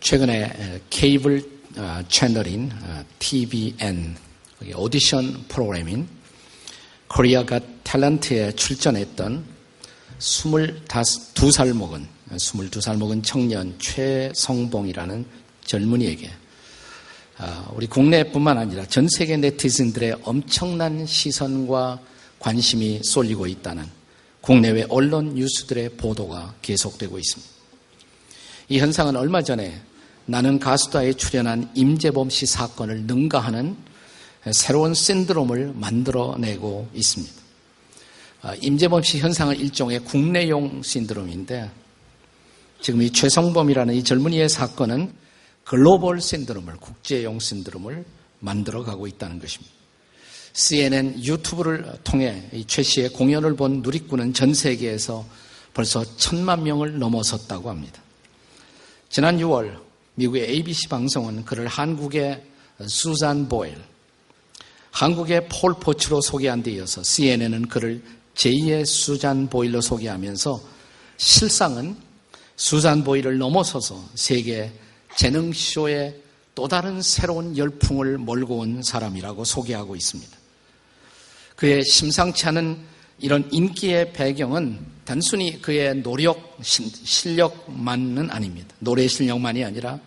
최근에 케이블 채널인 TVN 오디션 프로그램인 코리아 갓 탤런트에 출전했던 22살 먹은 청년 최성봉이라는 젊은이에게 우리 국내뿐만 아니라 전 세계 네티즌들의 엄청난 시선과 관심이 쏠리고 있다는 국내외 언론 뉴스들의 보도가 계속되고 있습니다. 이 현상은 얼마 전에 나는 가수다에 출연한 임재범 씨 사건을 능가하는 새로운 신드롬을 만들어내고 있습니다. 임재범 씨 현상은 일종의 국내용 신드롬인데 지금 이 최성범이라는 이 젊은이의 사건은 글로벌 신드롬을, 국제용 신드롬을 만들어가고 있다는 것입니다. CNN 유튜브를 통해 이 최 씨의 공연을 본 누리꾼은 전 세계에서 벌써 1,000만 명을 넘어섰다고 합니다. 지난 6월 미국의 ABC 방송은 그를 한국의 수잔 보일, 한국의 폴 포츠로 소개한 데 이어서 CNN은 그를 제2의 수잔 보일로 소개하면서 실상은 수잔 보일을 넘어서서 세계 재능쇼에 또 다른 새로운 열풍을 몰고 온 사람이라고 소개하고 있습니다. 그의 심상치 않은 이런 인기의 배경은 단순히 그의 노력, 실력만은 아닙니다. 노래 실력만이 아니라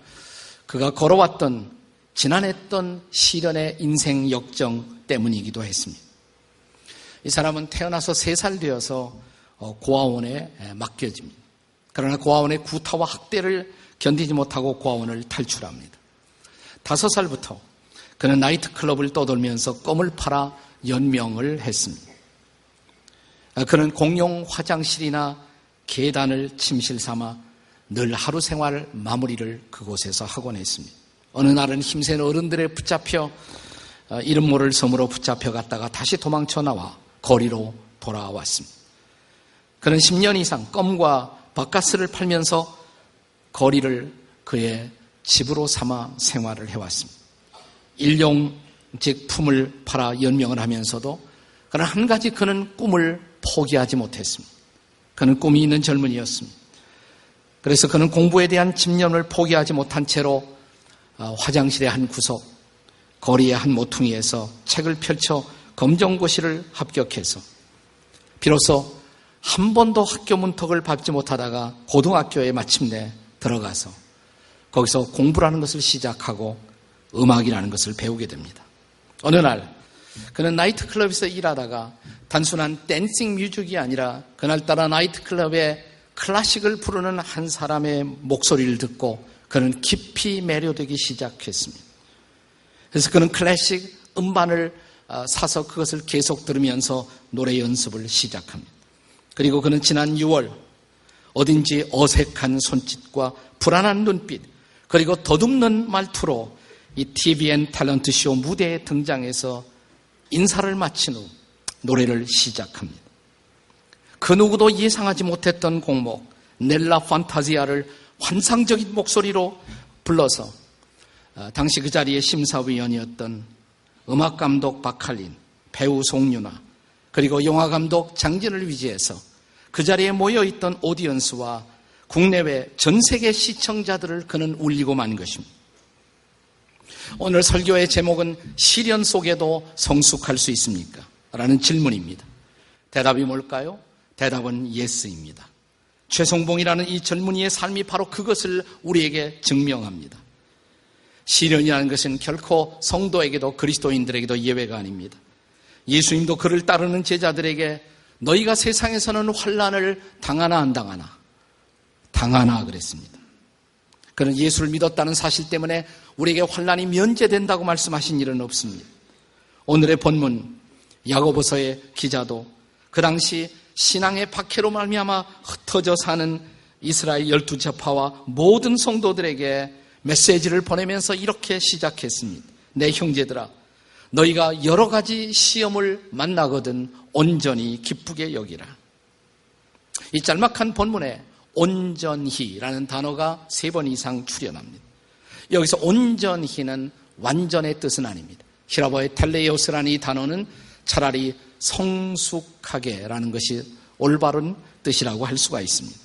그가 걸어왔던 지난했던 시련의 인생 역정 때문이기도 했습니다. 이 사람은 태어나서 3살 되어서 고아원에 맡겨집니다. 그러나 고아원의 구타와 학대를 견디지 못하고 고아원을 탈출합니다. 5살부터 그는 나이트클럽을 떠돌면서 껌을 팔아 연명을 했습니다. 그는 공용 화장실이나 계단을 침실 삼아 늘 하루 생활 마무리를 그곳에서 하곤 했습니다. 어느 날은 힘센 어른들에 붙잡혀 이름 모를 섬으로 붙잡혀 갔다가 다시 도망쳐 나와 거리로 돌아왔습니다. 그는 10년 이상 껌과 바카스를 팔면서 거리를 그의 집으로 삼아 생활을 해왔습니다. 일용직 품을 팔아 연명을 하면서도 그러나 한 가지 그는 꿈을 포기하지 못했습니다. 그는 꿈이 있는 젊은이였습니다. 그래서 그는 공부에 대한 집념을 포기하지 못한 채로 화장실의 한 구석, 거리의 한 모퉁이에서 책을 펼쳐 검정고시를 합격해서 비로소 한 번도 학교 문턱을 밟지 못하다가 고등학교에 마침내 들어가서 거기서 공부라는 것을 시작하고 음악이라는 것을 배우게 됩니다. 어느 날 그는 나이트클럽에서 일하다가 단순한 댄싱 뮤직이 아니라 그날따라 나이트클럽에 클래식을 부르는 한 사람의 목소리를 듣고 그는 깊이 매료되기 시작했습니다. 그래서 그는 클래식 음반을 사서 그것을 계속 들으면서 노래 연습을 시작합니다. 그리고 그는 지난 6월 어딘지 어색한 손짓과 불안한 눈빛 그리고 더듬는 말투로 이 TVN 탤런트 쇼 무대에 등장해서 인사를 마친 후 노래를 시작합니다. 그 누구도 예상하지 못했던 곡목 넬라 판타지아를 환상적인 목소리로 불러서 당시 그 자리에 심사위원이었던 음악감독 박할린, 배우 송윤아 그리고 영화감독 장진을 위지해서 그 자리에 모여있던 오디언스와 국내외 전 세계 시청자들을 그는 울리고 만 것입니다. 오늘 설교의 제목은 시련 속에도 성숙할 수 있습니까? 라는 질문입니다. 대답이 뭘까요? 대답은 예스입니다. 최성봉이라는 이 젊은이의 삶이 바로 그것을 우리에게 증명합니다. 시련이라는 것은 결코 성도에게도 그리스도인들에게도 예외가 아닙니다. 예수님도 그를 따르는 제자들에게 너희가 세상에서는 환난을 당하나 안 당하나? 당하나 그랬습니다. 그는 예수를 믿었다는 사실 때문에 우리에게 환난이 면제된다고 말씀하신 일은 없습니다. 오늘의 본문 야고보서의 기자도 그 당시 신앙의 박해로 말미암아 흩어져 사는 이스라엘 12지파와 모든 성도들에게 메시지를 보내면서 이렇게 시작했습니다. 내 형제들아 너희가 여러 가지 시험을 만나거든 온전히 기쁘게 여기라. 이 짤막한 본문에 온전히라는 단어가 3번 이상 출연합니다. 여기서 온전히는 완전의 뜻은 아닙니다. 히라보의 텔레이오스라는 이 단어는 차라리 성숙하게라는 것이 올바른 뜻이라고 할 수가 있습니다.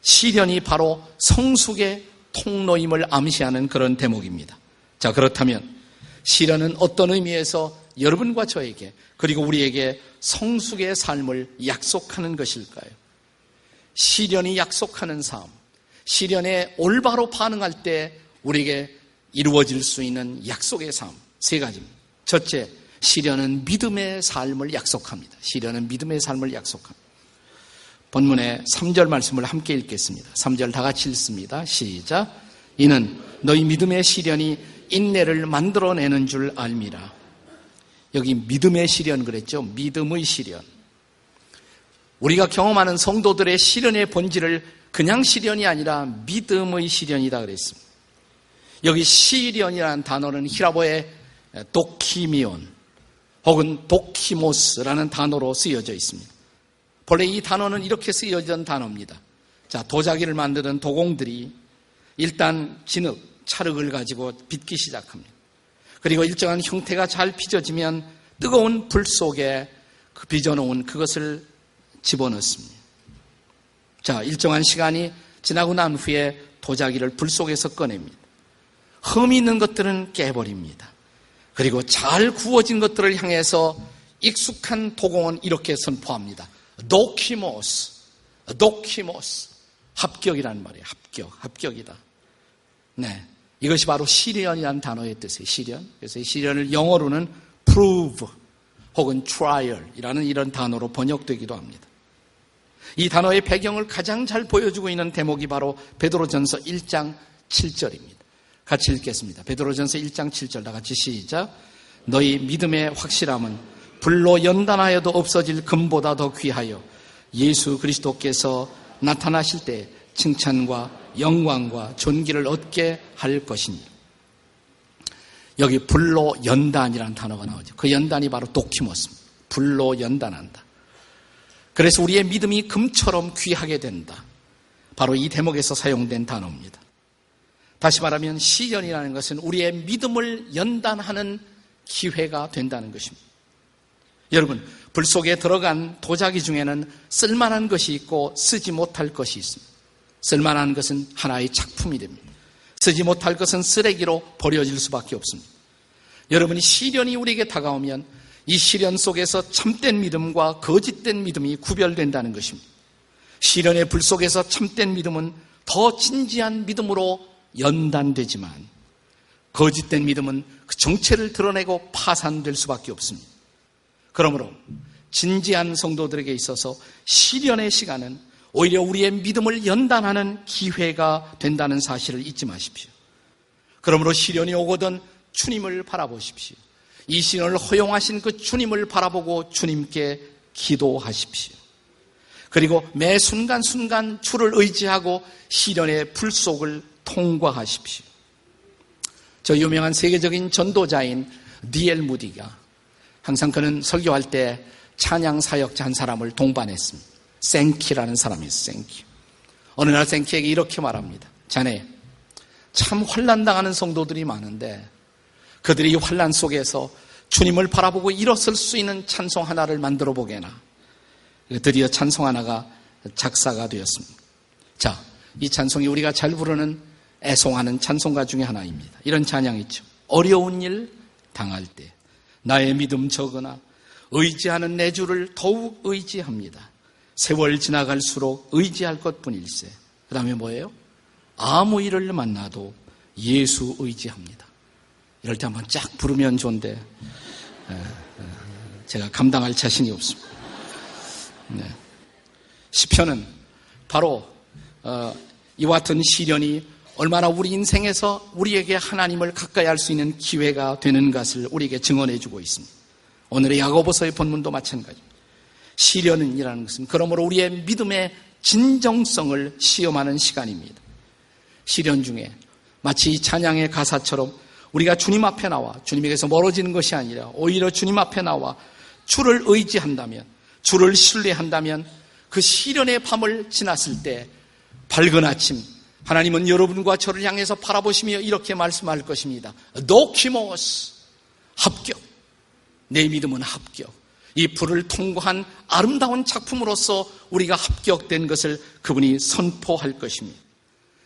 시련이 바로 성숙의 통로임을 암시하는 그런 대목입니다. 자, 그렇다면 시련은 어떤 의미에서 여러분과 저에게 그리고 우리에게 성숙의 삶을 약속하는 것일까요? 시련이 약속하는 삶, 시련에 올바로 반응할 때 우리에게 이루어질 수 있는 약속의 삶, 세 가지입니다. 첫째, 시련은 믿음의 삶을 약속합니다. 시련은 믿음의 삶을 약속합니다. 본문의 3절 말씀을 함께 읽겠습니다. 3절 다 같이 읽습니다. 시작. 이는 너희 믿음의 시련이 인내를 만들어내는 줄 알미라. 여기 믿음의 시련 그랬죠. 믿음의 시련. 우리가 경험하는 성도들의 시련의 본질을 그냥 시련이 아니라 믿음의 시련이다 그랬습니다. 여기 시련이라는 단어는 히라보의 도키미온 혹은 도키모스라는 단어로 쓰여져 있습니다. 본래 이 단어는 이렇게 쓰여진 단어입니다. 자, 도자기를 만드는 도공들이 일단 진흙, 찰흙을 가지고 빚기 시작합니다. 그리고 일정한 형태가 잘 빚어지면 뜨거운 불 속에 그 빚어놓은 그것을 집어넣습니다. 자, 일정한 시간이 지나고 난 후에 도자기를 불 속에서 꺼냅니다. 흠이 있는 것들은 깨버립니다. 그리고 잘 구워진 것들을 향해서 익숙한 도공은 이렇게 선포합니다. 도키모스, 도키모스. 합격이라는 말이에요. 합격이다. 네. 이것이 바로 시련이라는 단어의 뜻이에요. 시련. 그래서 이 시련을 영어로는 prove 혹은 trial이라는 이런 단어로 번역되기도 합니다. 이 단어의 배경을 가장 잘 보여주고 있는 대목이 바로 베드로전서 1장 7절입니다. 같이 읽겠습니다. 베드로전서 1장 7절 다 같이 시작. 너희 믿음의 확실함은 불로 연단하여도 없어질 금보다 더 귀하여 예수 그리스도께서 나타나실 때 칭찬과 영광과 존귀를 얻게 할 것이니. 여기 불로 연단이라는 단어가 나오죠. 그 연단이 바로 도키모스입니다. 불로 연단한다. 그래서 우리의 믿음이 금처럼 귀하게 된다. 바로 이 대목에서 사용된 단어입니다. 다시 말하면 시련이라는 것은 우리의 믿음을 연단하는 기회가 된다는 것입니다. 여러분, 불 속에 들어간 도자기 중에는 쓸만한 것이 있고 쓰지 못할 것이 있습니다. 쓸만한 것은 하나의 작품이 됩니다. 쓰지 못할 것은 쓰레기로 버려질 수밖에 없습니다. 여러분이 시련이 우리에게 다가오면 이 시련 속에서 참된 믿음과 거짓된 믿음이 구별된다는 것입니다. 시련의 불 속에서 참된 믿음은 더 진지한 믿음으로 연단되지만 거짓된 믿음은 그 정체를 드러내고 파산될 수밖에 없습니다. 그러므로 진지한 성도들에게 있어서 시련의 시간은 오히려 우리의 믿음을 연단하는 기회가 된다는 사실을 잊지 마십시오. 그러므로 시련이 오거든 주님을 바라보십시오. 이 시련을 허용하신 그 주님을 바라보고 주님께 기도하십시오. 그리고 매 순간순간 주를 의지하고 시련의 불 속을 통과하십시오. 저 유명한 세계적인 전도자인 D.L. 무디가 항상 그는 설교할 때 찬양 사역자 한 사람을 동반했습니다. 생키라는 사람이 있어요. 생키. 어느 날 생키에게 이렇게 말합니다. 자네, 참 환난당하는 성도들이 많은데 그들이 이 환난 속에서 주님을 바라보고 일어설 수 있는 찬송 하나를 만들어 보게나. 드디어 찬송 하나가 작사가 되었습니다. 자, 이 찬송이 우리가 잘 부르는 애송하는 찬송가 중에 하나입니다. 이런 찬양이 있죠. 어려운 일 당할 때 나의 믿음 적으나 의지하는 내 주를 더욱 의지합니다. 세월 지나갈수록 의지할 것뿐일세. 그 다음에 뭐예요? 아무 일을 만나도 예수 의지합니다. 이럴 때 한번 쫙 부르면 좋은데 제가 감당할 자신이 없습니다. 네. 시편은 바로 이와 같은 시련이 얼마나 우리 인생에서 우리에게 하나님을 가까이 할 수 있는 기회가 되는 것을 우리에게 증언해 주고 있습니다. 오늘의 야고보서의 본문도 마찬가지입니다. 시련이라는 것은 그러므로 우리의 믿음의 진정성을 시험하는 시간입니다. 시련 중에 마치 이 찬양의 가사처럼 우리가 주님 앞에 나와 주님에게서 멀어지는 것이 아니라 오히려 주님 앞에 나와 주를 의지한다면, 주를 신뢰한다면 그 시련의 밤을 지났을 때 밝은 아침 하나님은 여러분과 저를 향해서 바라보시며 이렇게 말씀할 것입니다. 도키모스, 합격. 내 믿음은 합격. 이 불을 통과한 아름다운 작품으로서 우리가 합격된 것을 그분이 선포할 것입니다.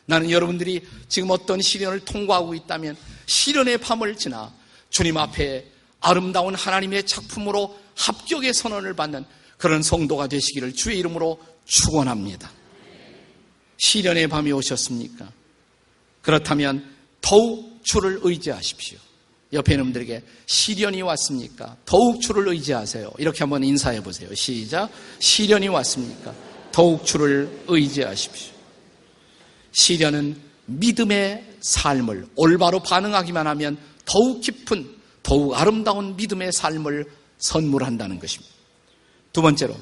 나는 여러분들이 지금 어떤 시련을 통과하고 있다면 시련의 밤을 지나 주님 앞에 아름다운 하나님의 작품으로 합격의 선언을 받는 그런 성도가 되시기를 주의 이름으로 축원합니다. 시련의 밤이 오셨습니까? 그렇다면 더욱 주를 의지하십시오. 옆에 있는 분들에게 시련이 왔습니까? 더욱 주를 의지하세요. 이렇게 한번 인사해 보세요. 시작. 시련이 왔습니까? 더욱 주를 의지하십시오. 시련은 믿음의 삶을 올바로 반응하기만 하면 더욱 깊은, 더욱 아름다운 믿음의 삶을 선물한다는 것입니다. 두 번째로,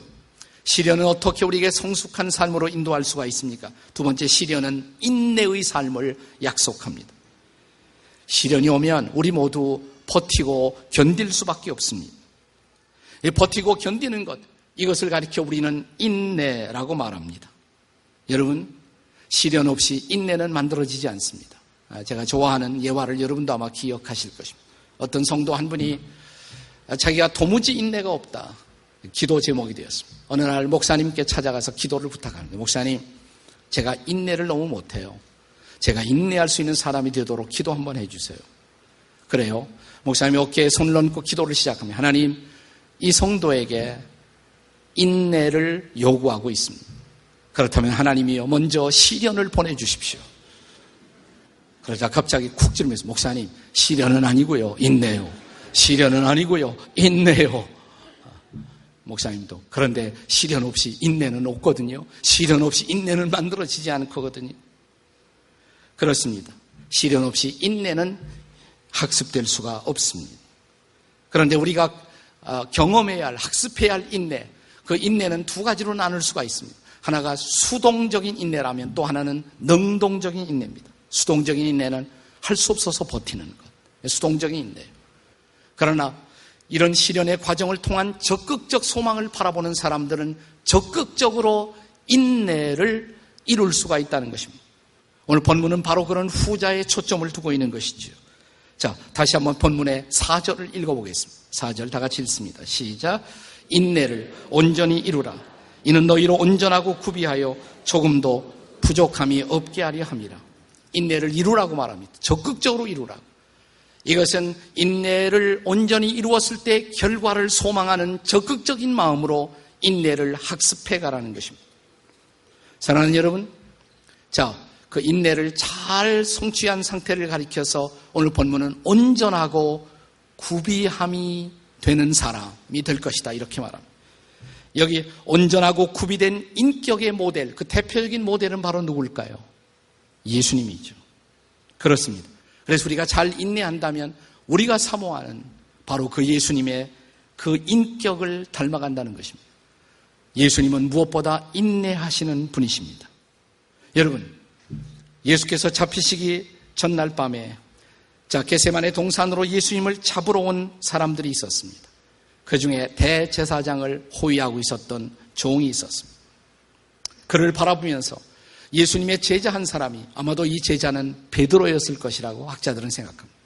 시련은 어떻게 우리에게 성숙한 삶으로 인도할 수가 있습니까? 두 번째, 시련은 인내의 삶을 약속합니다. 시련이 오면 우리 모두 버티고 견딜 수밖에 없습니다. 이 버티고 견디는 것, 이것을 가리켜 우리는 인내라고 말합니다. 여러분, 시련 없이 인내는 만들어지지 않습니다. 제가 좋아하는 예화를 여러분도 아마 기억하실 것입니다. 어떤 성도 한 분이 자기가 도무지 인내가 없다, 기도 제목이 되었습니다. 어느 날 목사님께 찾아가서 기도를 부탁합니다. 목사님, 제가 인내를 너무 못해요. 제가 인내할 수 있는 사람이 되도록 기도 한번 해주세요. 그래요. 목사님이 어깨에 손을 얹고 기도를 시작합니다. 하나님, 이 성도에게 인내를 요구하고 있습니다. 그렇다면 하나님이요, 먼저 시련을 보내주십시오. 그러자 갑자기 쿡 찌르면서, 목사님, 시련은 아니고요, 인내요. 시련은 아니고요, 인내요. 목사님도, 그런데 시련 없이 인내는 없거든요. 시련 없이 인내는 만들어지지 않거든요. 그렇습니다. 시련 없이 인내는 학습될 수가 없습니다. 그런데 우리가 경험해야 할, 학습해야 할 인내, 그 인내는 두 가지로 나눌 수가 있습니다. 하나가 수동적인 인내라면 또 하나는 능동적인 인내입니다. 수동적인 인내는 할 수 없어서 버티는 것, 수동적인 인내예요. 그러나 이런 시련의 과정을 통한 적극적 소망을 바라보는 사람들은 적극적으로 인내를 이룰 수가 있다는 것입니다. 오늘 본문은 바로 그런 후자에 초점을 두고 있는 것이죠. 자, 다시 한번 본문의 4절을 읽어보겠습니다. 4절 다 같이 읽습니다. 시작. 인내를 온전히 이루라. 이는 너희로 온전하고 구비하여 조금도 부족함이 없게 하려 함이라. 인내를 이루라고 말합니다. 적극적으로 이루라고. 이것은 인내를 온전히 이루었을 때 결과를 소망하는 적극적인 마음으로 인내를 학습해 가라는 것입니다. 사랑하는 여러분, 자, 그 인내를 잘 성취한 상태를 가리켜서 오늘 본문은 온전하고 구비함이 되는 사람이 될 것이다, 이렇게 말합니다. 여기 온전하고 구비된 인격의 모델, 그 대표적인 모델은 바로 누굴까요? 예수님이죠. 그렇습니다. 그래서 우리가 잘 인내한다면 우리가 사모하는 바로 그 예수님의 그 인격을 닮아간다는 것입니다. 예수님은 무엇보다 인내하시는 분이십니다. 여러분, 예수께서 잡히시기 전날 밤에 겟세마네 동산으로 예수님을 잡으러 온 사람들이 있었습니다. 그 중에 대제사장을 호위하고 있었던 종이 있었습니다. 그를 바라보면서 예수님의 제자 한 사람이, 아마도 이 제자는 베드로였을 것이라고 학자들은 생각합니다.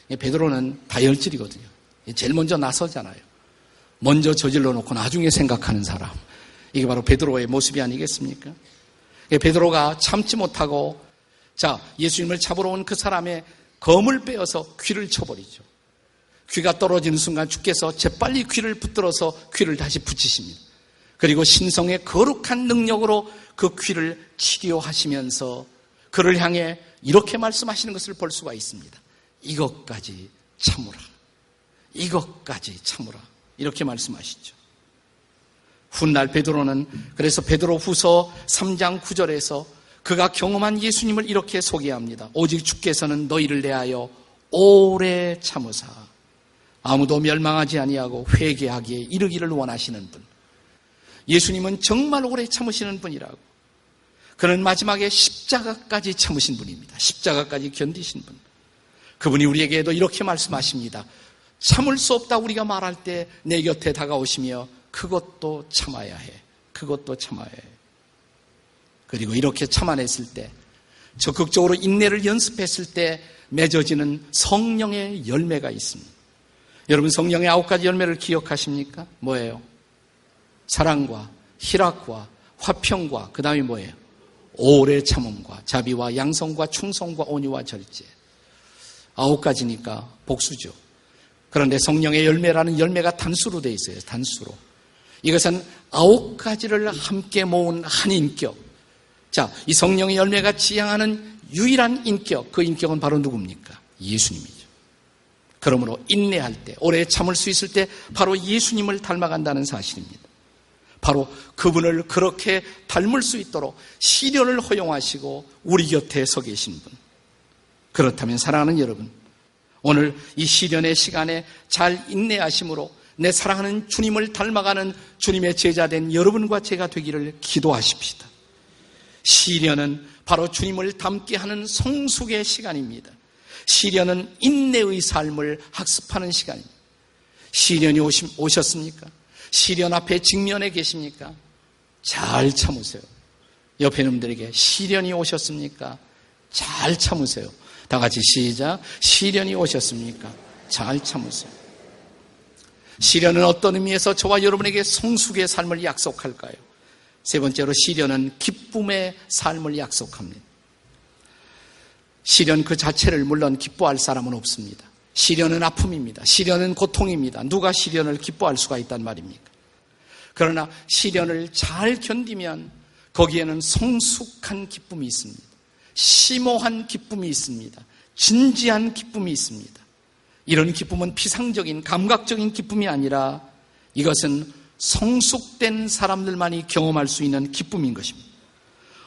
베드로는 다혈질이거든요. 제일 먼저 나서잖아요. 먼저 저질러 놓고 나중에 생각하는 사람. 이게 바로 베드로의 모습이 아니겠습니까? 베드로가 참지 못하고 예수님을 잡으러 온 그 사람의 검을 빼어서 귀를 쳐버리죠. 귀가 떨어지는 순간 주께서 재빨리 귀를 붙들어서 귀를 다시 붙이십니다. 그리고 신성의 거룩한 능력으로 그 귀를 치료하시면서 그를 향해 이렇게 말씀하시는 것을 볼 수가 있습니다. 이것까지 참으라. 이것까지 참으라. 이렇게 말씀하시죠. 훗날 베드로는 그래서 베드로후서 3장 9절에서 그가 경험한 예수님을 이렇게 소개합니다. 오직 주께서는 너희를 대하여 오래 참으사 아무도 멸망하지 아니하고 회개하기에 이르기를 원하시는 분. 예수님은 정말 오래 참으시는 분이라고. 그는 마지막에 십자가까지 참으신 분입니다. 십자가까지 견디신 분. 그분이 우리에게도 이렇게 말씀하십니다. 참을 수 없다 우리가 말할 때 내 곁에 다가오시며 그것도 참아야 해. 그것도 참아야 해. 그리고 이렇게 참아냈을 때, 적극적으로 인내를 연습했을 때 맺어지는 성령의 열매가 있습니다. 여러분, 성령의 9가지 열매를 기억하십니까? 뭐예요? 사랑과 희락과 화평과 그 다음에 뭐예요? 오래 참음과 자비와 양성과 충성과 온유와 절제. 9가지니까 복수죠. 그런데 성령의 열매라는 열매가 단수로 되어 있어요. 단수로. 이것은 9가지를 함께 모은 한 인격. 자, 이 성령의 열매가 지향하는 유일한 인격, 그 인격은 바로 누굽니까? 예수님이죠. 그러므로 인내할 때, 오래 참을 수 있을 때 바로 예수님을 닮아간다는 사실입니다. 바로 그분을 그렇게 닮을 수 있도록 시련을 허용하시고 우리 곁에 서 계신 분. 그렇다면 사랑하는 여러분, 오늘 이 시련의 시간에 잘 인내하심으로 내 사랑하는 주님을 닮아가는 주님의 제자된 여러분과 제가 되기를 기도하십시다. 시련은 바로 주님을 닮게 하는 성숙의 시간입니다. 시련은 인내의 삶을 학습하는 시간입니다. 시련이 오셨습니까? 시련 앞에 직면해 계십니까? 잘 참으세요. 옆에 놈들에게 시련이 오셨습니까? 잘 참으세요. 다 같이 시작. 시련이 오셨습니까? 잘 참으세요. 시련은 어떤 의미에서 저와 여러분에게 성숙의 삶을 약속할까요? 세 번째로 시련은 기쁨의 삶을 약속합니다. 시련 그 자체를 물론 기뻐할 사람은 없습니다. 시련은 아픔입니다. 시련은 고통입니다. 누가 시련을 기뻐할 수가 있단 말입니까? 그러나 시련을 잘 견디면 거기에는 성숙한 기쁨이 있습니다. 심오한 기쁨이 있습니다. 진지한 기쁨이 있습니다. 이런 기쁨은 피상적인 감각적인 기쁨이 아니라 이것은 성숙된 사람들만이 경험할 수 있는 기쁨인 것입니다.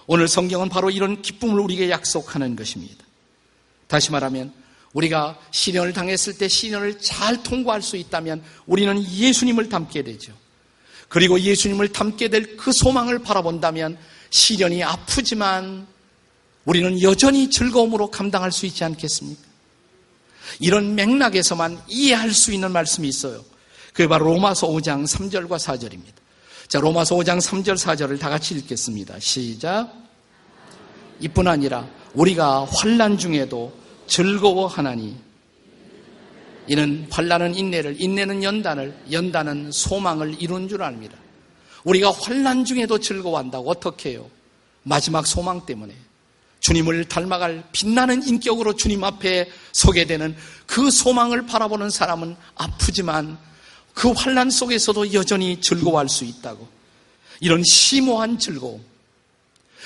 오늘 성경은 바로 이런 기쁨을 우리에게 약속하는 것입니다. 다시 말하면 우리가 시련을 당했을 때 시련을 잘 통과할 수 있다면 우리는 예수님을 닮게 되죠. 그리고 예수님을 닮게 될 그 소망을 바라본다면 시련이 아프지만 우리는 여전히 즐거움으로 감당할 수 있지 않겠습니까? 이런 맥락에서만 이해할 수 있는 말씀이 있어요. 그게 바로 로마서 5장 3절과 4절입니다. 자, 로마서 5장 3절 4절을 다 같이 읽겠습니다. 시작. 이뿐 아니라 우리가 환난 중에도 즐거워하나니 이는 환난은 인내를, 인내는 연단을, 연단은 소망을 이룬 줄 압니다. 우리가 환난 중에도 즐거워한다고. 어떻게 해요? 마지막 소망 때문에 주님을 닮아갈 빛나는 인격으로 주님 앞에 서게 되는 그 소망을 바라보는 사람은 아프지만 그 환난 속에서도 여전히 즐거워할 수 있다고. 이런 심오한 즐거움,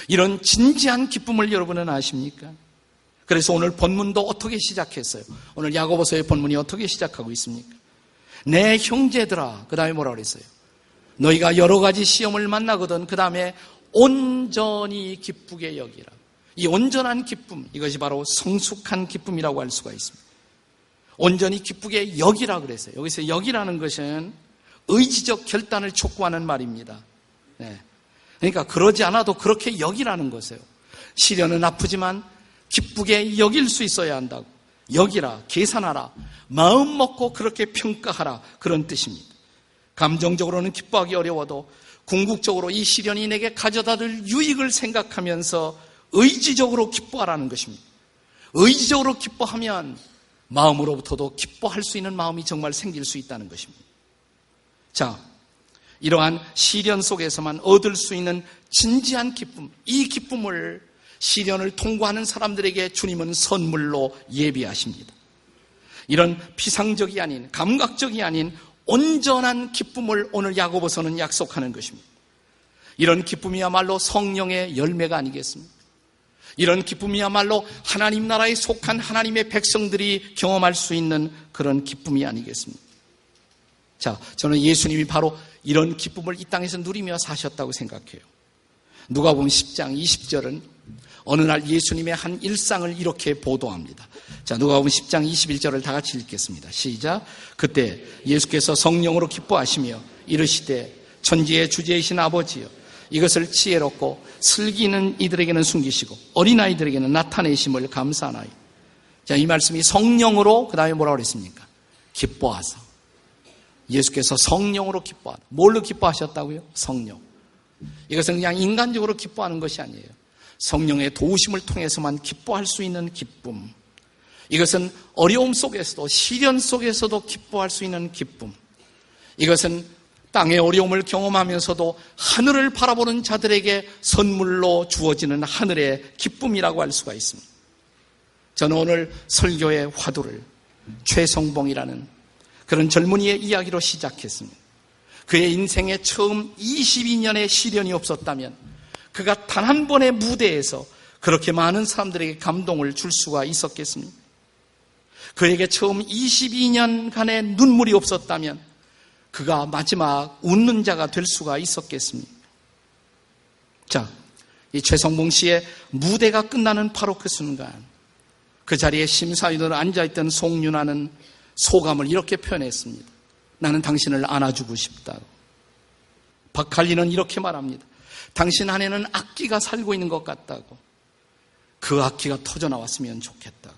이런 진지한 기쁨을 여러분은 아십니까? 그래서 오늘 본문도 어떻게 시작했어요? 오늘 야고보서의 본문이 어떻게 시작하고 있습니까? 내 형제들아, 그 다음에 뭐라고 그랬어요? 너희가 여러 가지 시험을 만나거든 그 다음에 온전히 기쁘게 여기라. 이 온전한 기쁨, 이것이 바로 성숙한 기쁨이라고 할 수가 있습니다. 온전히 기쁘게 여기라 그랬어요. 여기서 여기라는 것은 의지적 결단을 촉구하는 말입니다. 네. 그러니까 그러지 않아도 그렇게 여기라는 것이에요. 시련은 아프지만 기쁘게 여길 수 있어야 한다고. 여기라, 계산하라, 마음 먹고 그렇게 평가하라, 그런 뜻입니다. 감정적으로는 기뻐하기 어려워도 궁극적으로 이 시련이 내게 가져다줄 유익을 생각하면서 의지적으로 기뻐하라는 것입니다. 의지적으로 기뻐하면 마음으로부터도 기뻐할 수 있는 마음이 정말 생길 수 있다는 것입니다. 자, 이러한 시련 속에서만 얻을 수 있는 진지한 기쁨, 이 기쁨을 시련을 통과하는 사람들에게 주님은 선물로 예비하십니다. 이런 피상적이 아닌, 감각적이 아닌 온전한 기쁨을 오늘 야고보서는 약속하는 것입니다. 이런 기쁨이야말로 성령의 열매가 아니겠습니까? 이런 기쁨이야말로 하나님 나라에 속한 하나님의 백성들이 경험할 수 있는 그런 기쁨이 아니겠습니까? 자, 저는 예수님이 바로 이런 기쁨을 이 땅에서 누리며 사셨다고 생각해요. 누가복음 10장 20절은 어느 날 예수님의 한 일상을 이렇게 보도합니다. 자, 누가복음 10장 21절을 다 같이 읽겠습니다. 시작. 그때 예수께서 성령으로 기뻐하시며 이르시되 천지의 주제이신 아버지여, 이것을 지혜롭고 슬기 있는 이들에게는 숨기시고 어린아이들에게는 나타내심을 감사하나이다. 자, 이 말씀이 성령으로, 그 다음에 뭐라고 그랬습니까? 기뻐하사. 예수께서 성령으로 기뻐하다. 뭘로 기뻐하셨다고요? 성령. 이것은 그냥 인간적으로 기뻐하는 것이 아니에요. 성령의 도우심을 통해서만 기뻐할 수 있는 기쁨. 이것은 어려움 속에서도, 시련 속에서도 기뻐할 수 있는 기쁨. 이것은 땅의 어려움을 경험하면서도 하늘을 바라보는 자들에게 선물로 주어지는 하늘의 기쁨이라고 할 수가 있습니다. 저는 오늘 설교의 화두를 최성봉이라는 그런 젊은이의 이야기로 시작했습니다. 그의 인생에 처음 22년의 시련이 없었다면 그가 단 한 번의 무대에서 그렇게 많은 사람들에게 감동을 줄 수가 있었겠습니까? 그에게 처음 22년간의 눈물이 없었다면 그가 마지막 웃는 자가 될 수가 있었겠습니까? 자, 이 최성봉 씨의 무대가 끝나는 바로 그 순간 그 자리에 심사위원으로 앉아있던 송윤아는 소감을 이렇게 표현했습니다. 나는 당신을 안아주고 싶다고. 박할리는 이렇게 말합니다. 당신 안에는 악기가 살고 있는 것 같다고. 그 악기가 터져나왔으면 좋겠다고.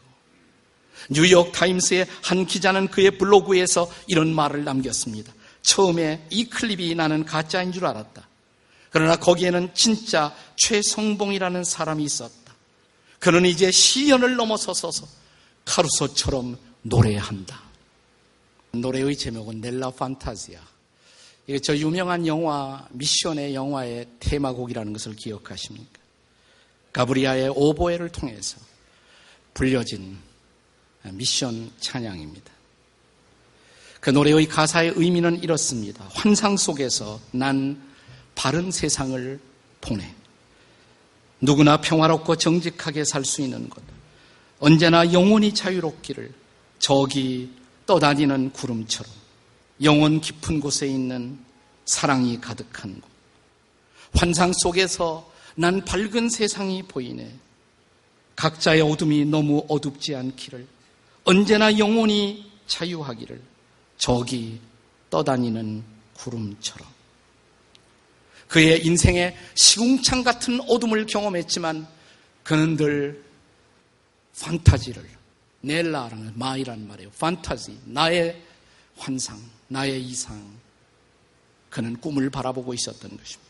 뉴욕 타임스의 한 기자는 그의 블로그에서 이런 말을 남겼습니다. 처음에 이 클립이 나는 가짜인 줄 알았다. 그러나 거기에는 진짜 최성봉이라는 사람이 있었다. 그는 이제 시련을 넘어서서 카루소처럼 노래한다. 노래의 제목은 넬라 판타지아. 이게 저 유명한 영화 미션의 영화의 테마곡이라는 것을 기억하십니까? 가브리아의 오보에를 통해서 불려진 미션 찬양입니다. 그 노래의 가사의 의미는 이렇습니다. 환상 속에서 난 바른 세상을 보내. 누구나 평화롭고 정직하게 살 수 있는 것. 언제나 영원히 자유롭기를. 저기 떠다니는 구름처럼 영원 깊은 곳에 있는 사랑이 가득한 곳. 환상 속에서 난 밝은 세상이 보이네. 각자의 어둠이 너무 어둡지 않기를. 언제나 영원히 자유하기를. 저기 떠다니는 구름처럼. 그의 인생에 시궁창 같은 어둠을 경험했지만 그는 늘 판타지를, 넬라라는 마이란 말이에요. 판타지, 나의 환상, 나의 이상. 그는 꿈을 바라보고 있었던 것입니다.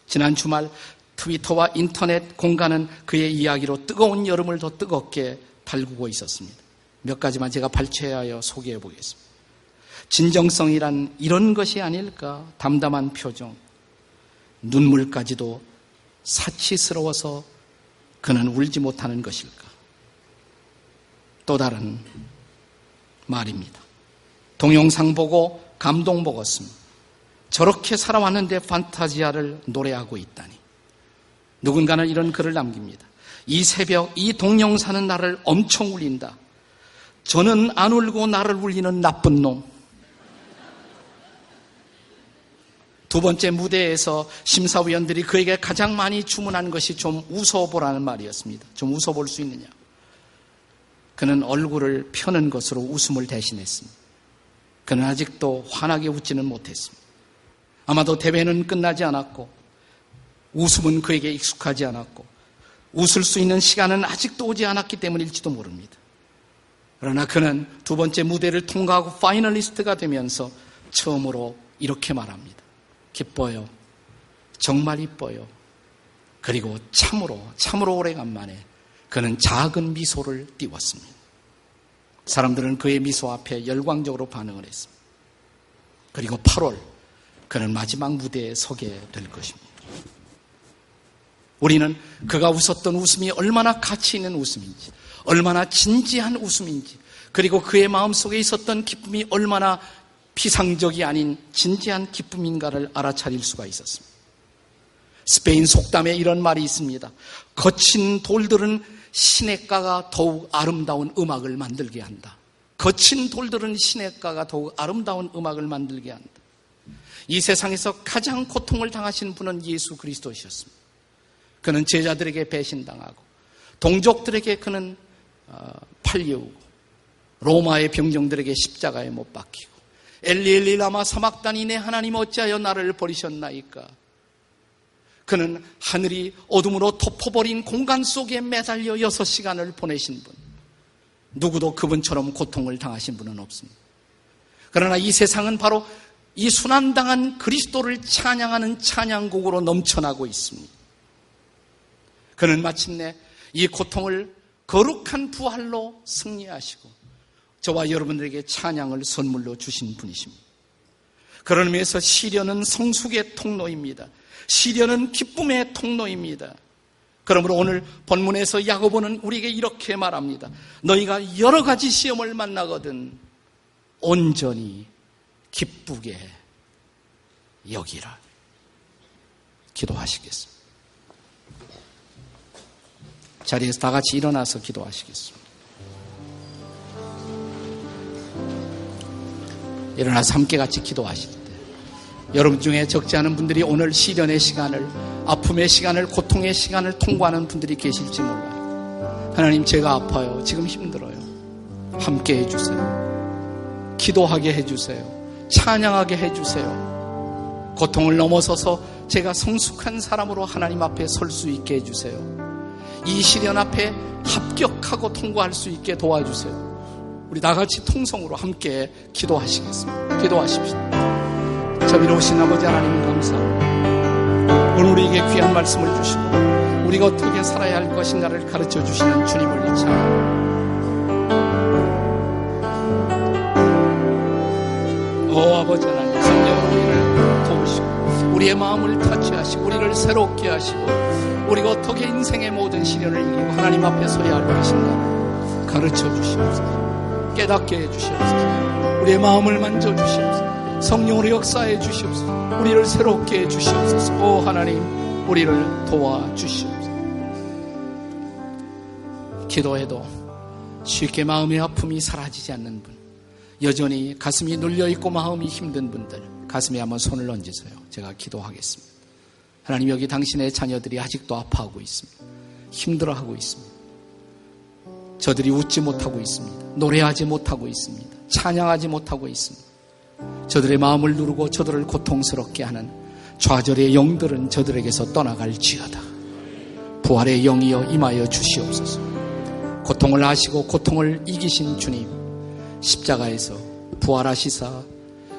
지난 주말 트위터와 인터넷 공간은 그의 이야기로 뜨거운 여름을 더 뜨겁게 달구고 있었습니다. 몇 가지만 제가 발췌하여 소개해 보겠습니다. 진정성이란 이런 것이 아닐까? 담담한 표정, 눈물까지도 사치스러워서 그는 울지 못하는 것일까? 또 다른 말입니다. 동영상 보고 감동 먹었습니다. 저렇게 살아왔는데 판타지아를 노래하고 있다니. 누군가는 이런 글을 남깁니다. 이 새벽 이 동영상은 나를 엄청 울린다. 저는 안 울고 나를 울리는 나쁜 놈. 두 번째 무대에서 심사위원들이 그에게 가장 많이 주문한 것이 좀 웃어보라는 말이었습니다. 좀 웃어볼 수 있느냐. 그는 얼굴을 펴는 것으로 웃음을 대신했습니다. 그는 아직도 환하게 웃지는 못했습니다. 아마도 대회는 끝나지 않았고 웃음은 그에게 익숙하지 않았고 웃을 수 있는 시간은 아직도 오지 않았기 때문일지도 모릅니다. 그러나 그는 두 번째 무대를 통과하고 파이널리스트가 되면서 처음으로 이렇게 말합니다. 기뻐요. 정말 이뻐요. 그리고 참으로 오래간만에 그는 작은 미소를 띄웠습니다. 사람들은 그의 미소 앞에 열광적으로 반응을 했습니다. 그리고 8월 그는 마지막 무대에 서게 될 것입니다. 우리는 그가 웃었던 웃음이 얼마나 가치 있는 웃음인지, 얼마나 진지한 웃음인지, 그리고 그의 마음속에 있었던 기쁨이 얼마나 피상적이 아닌 진지한 기쁨인가를 알아차릴 수가 있었습니다. 스페인 속담에 이런 말이 있습니다. 거친 돌들은 시냇가가 더욱 아름다운 음악을 만들게 한다. 거친 돌들은 시냇가가 더욱 아름다운 음악을 만들게 한다. 이 세상에서 가장 고통을 당하신 분은 예수 그리스도이셨습니다. 그는 제자들에게 배신당하고 동족들에게 그는 팔려오고 로마의 병정들에게 십자가에 못 박히고 엘리 엘리 라마 사막다니 내 하나님 어찌하여 나를 버리셨나이까. 그는 하늘이 어둠으로 덮어버린 공간 속에 매달려 6시간을 보내신 분. 누구도 그분처럼 고통을 당하신 분은 없습니다. 그러나 이 세상은 바로 이 순환당한 그리스도를 찬양하는 찬양곡으로 넘쳐나고 있습니다. 그는 마침내 이 고통을 거룩한 부활로 승리하시고 저와 여러분들에게 찬양을 선물로 주신 분이십니다. 그런 의미에서 시련은 성숙의 통로입니다. 시련은 기쁨의 통로입니다. 그러므로 오늘 본문에서 야고보는 우리에게 이렇게 말합니다. 너희가 여러 가지 시험을 만나거든 온전히 기쁘게 여기라. 기도하시겠습니다. 자리에서 다 같이 일어나서 기도하시겠습니다. 일어나서 함께 같이 기도하실 때 여러분 중에 적지 않은 분들이 오늘 시련의 시간을, 아픔의 시간을, 고통의 시간을 통과하는 분들이 계실지 몰라요. 하나님, 제가 아파요. 지금 힘들어요. 함께 해주세요. 기도하게 해주세요. 찬양하게 해주세요. 고통을 넘어서서 제가 성숙한 사람으로 하나님 앞에 설 수 있게 해주세요. 이 시련 앞에 합격하고 통과할 수 있게 도와주세요. 우리 다같이 통성으로 함께 기도하시겠습니다. 기도하십시오. 자비로우신 아버지 하나님 감사합니다. 오늘 우리에게 귀한 말씀을 주시고 우리가 어떻게 살아야 할 것인가를 가르쳐 주시는 주님을 찬양합니다. 오 아버지 하나님, 성령으로 우리를 도우시고 우리의 마음을 터치하시고 우리를 새롭게 하시고 우리가 어떻게 인생의 모든 시련을 이기고 하나님 앞에 서야 할 것인가를 가르쳐 주시옵소서. 깨닫게 해주시옵소서. 우리의 마음을 만져주시옵소서. 성령으로 역사해 주시옵소서. 우리를 새롭게 해 주시옵소서. 오 하나님, 우리를 도와주시옵소서. 기도해도 쉽게 마음의 아픔이 사라지지 않는 분, 여전히 가슴이 눌려있고 마음이 힘든 분들, 가슴에 한번 손을 얹으세요. 제가 기도하겠습니다. 하나님, 여기 당신의 자녀들이 아직도 아파하고 있습니다. 힘들어하고 있습니다. 저들이 웃지 못하고 있습니다. 노래하지 못하고 있습니다. 찬양하지 못하고 있습니다. 저들의 마음을 누르고 저들을 고통스럽게 하는 좌절의 영들은 저들에게서 떠나갈지어다. 부활의 영이여 임하여 주시옵소서. 고통을 아시고 고통을 이기신 주님, 십자가에서 부활하시사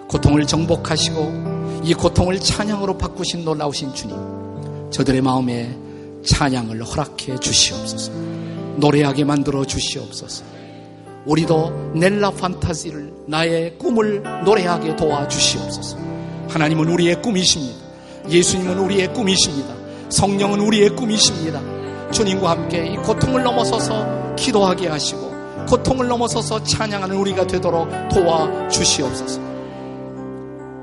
고통을 정복하시고 이 고통을 찬양으로 바꾸신 놀라우신 주님, 저들의 마음에 찬양을 허락해 주시옵소서. 노래하게 만들어 주시옵소서. 우리도 넬라 판타지를, 나의 꿈을 노래하게 도와주시옵소서. 하나님은 우리의 꿈이십니다. 예수님은 우리의 꿈이십니다. 성령은 우리의 꿈이십니다. 주님과 함께 이 고통을 넘어서서 기도하게 하시고 고통을 넘어서서 찬양하는 우리가 되도록 도와주시옵소서.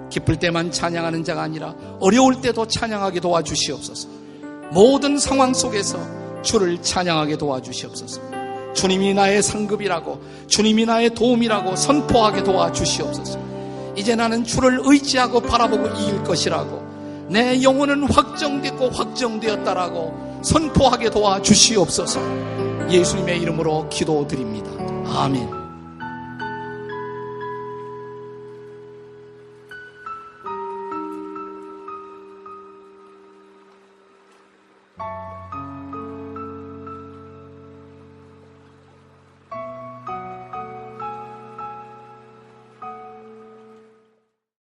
기쁠 때만 찬양하는 자가 아니라 어려울 때도 찬양하게 도와주시옵소서. 모든 상황 속에서 주를 찬양하게 도와주시옵소서. 주님이 나의 상급이라고, 주님이 나의 도움이라고 선포하게 도와주시옵소서. 이제 나는 주를 의지하고 바라보고 이길 것이라고, 내 영혼은 확정됐고 확정되었다라고 선포하게 도와주시옵소서. 예수님의 이름으로 기도드립니다. 아멘.